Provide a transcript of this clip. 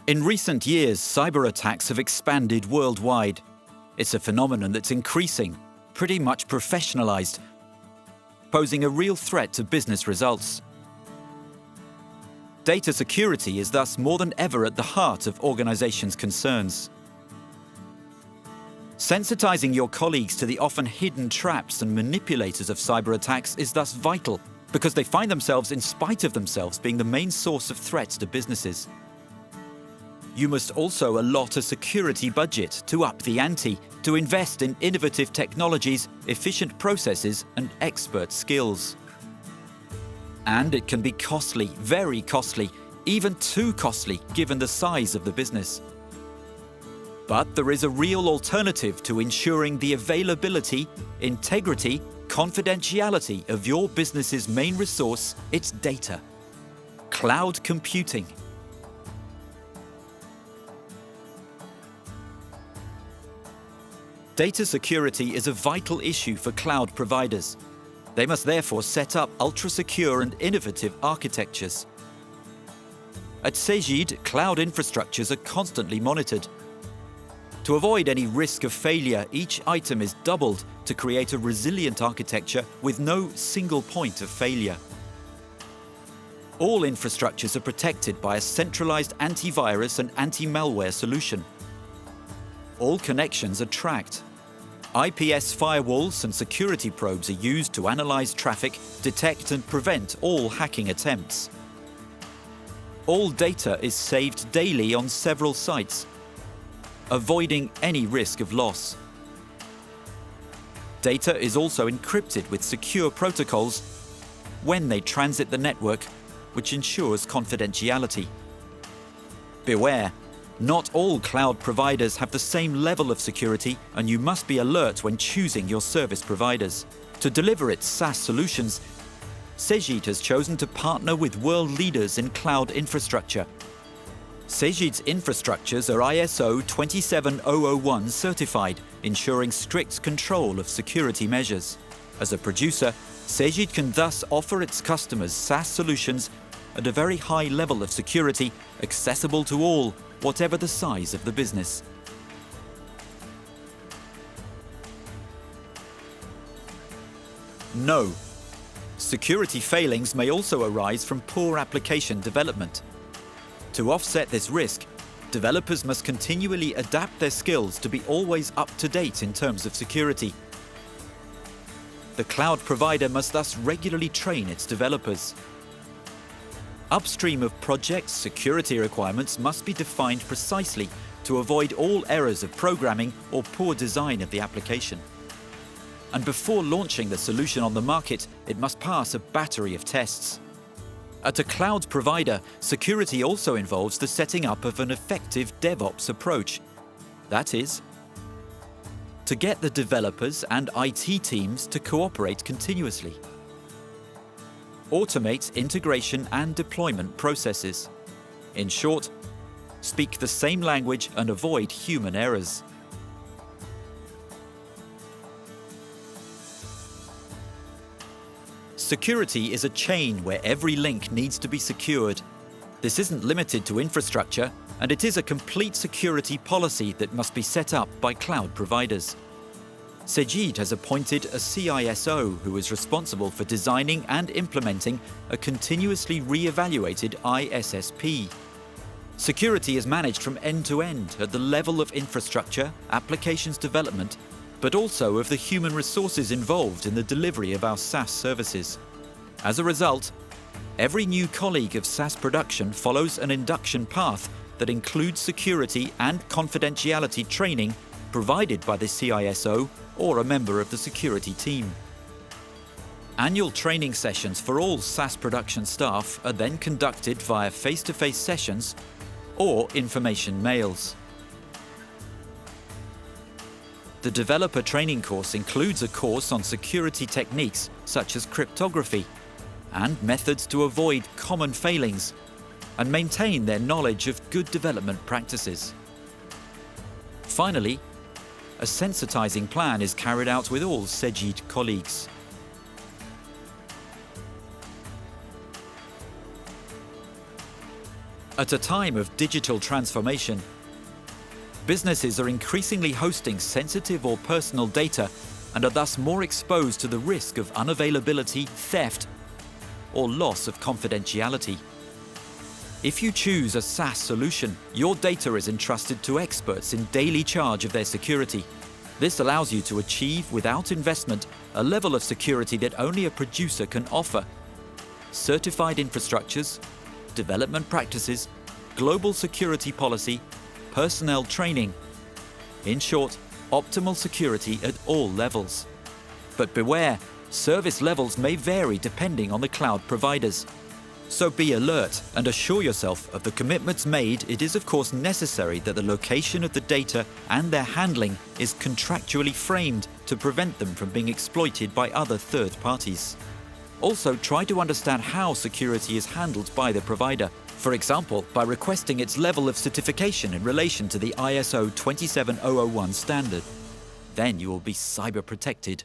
In recent years, cyber attacks have expanded worldwide. It's a phenomenon that's increasing, pretty much professionalized, posing a real threat to business results. Data security is thus more than ever at the heart of organizations' concerns. Sensitizing your colleagues to the often hidden traps and manipulators of cyber attacks is thus vital, because they find themselves, in spite of themselves, being the main source of threats to businesses. You must also allot a security budget to up the ante, to invest in innovative technologies, efficient processes, and expert skills. And it can be costly, very costly, even too costly given the size of the business. But there is a real alternative to ensuring the availability, integrity, confidentiality of your business's main resource, its data. Cloud computing. Data security is a vital issue for cloud providers. They must therefore set up ultra-secure and innovative architectures. At Cegid, cloud infrastructures are constantly monitored. To avoid any risk of failure, each item is doubled to create a resilient architecture with no single point of failure. All infrastructures are protected by a centralized antivirus and anti-malware solution. All connections are tracked. IPS firewalls and security probes are used to analyze traffic, detect and prevent all hacking attempts. All data is saved daily on several sites, avoiding any risk of loss. Data is also encrypted with secure protocols when they transit the network, which ensures confidentiality. Beware, not all cloud providers have the same level of security, and you must be alert when choosing your service providers. To deliver its SaaS solutions, Cegid has chosen to partner with world leaders in cloud infrastructure. Cegid's infrastructures are ISO 27001 certified, ensuring strict control of security measures. As a producer, Cegid can thus offer its customers SaaS solutions at a very high level of security, accessible to all, whatever the size of the business. No. Security failings may also arise from poor application development. To offset this risk, developers must continually adapt their skills to be always up to date in terms of security. The cloud provider must thus regularly train its developers. Upstream of projects, security requirements must be defined precisely to avoid all errors of programming or poor design of the application. And before launching the solution on the market, it must pass a battery of tests. At a cloud provider, security also involves the setting up of an effective DevOps approach. That is, to get the developers and IT teams to cooperate continuously. Automate integration and deployment processes. In short, speak the same language and avoid human errors. Security is a chain where every link needs to be secured. This isn't limited to infrastructure, and it is a complete security policy that must be set up by cloud providers. Cegid has appointed a CISO who is responsible for designing and implementing a continuously re-evaluated ISSP. Security is managed from end to end at the level of infrastructure, applications development, but also of the human resources involved in the delivery of our SaaS services. As a result, every new colleague of SaaS production follows an induction path that includes security and confidentiality training provided by the CISO or a member of the security team. Annual training sessions for all SaaS production staff are then conducted via face-to-face sessions or information mails. The developer training course includes a course on security techniques such as cryptography and methods to avoid common failings and maintain their knowledge of good development practices. Finally, a sensitizing plan is carried out with all Cegid colleagues. At a time of digital transformation, businesses are increasingly hosting sensitive or personal data and are thus more exposed to the risk of unavailability, theft, or loss of confidentiality. If you choose a SaaS solution, your data is entrusted to experts in daily charge of their security. This allows you to achieve, without investment, a level of security that only a producer can offer. Certified infrastructures, development practices, global security policy, personnel training. In short, optimal security at all levels. But beware, service levels may vary depending on the cloud providers. So be alert and assure yourself of the commitments made. It is of course necessary that the location of the data and their handling is contractually framed to prevent them from being exploited by other third parties. Also, try to understand how security is handled by the provider. For example, by requesting its level of certification in relation to the ISO 27001 standard. Then you will be cyber protected.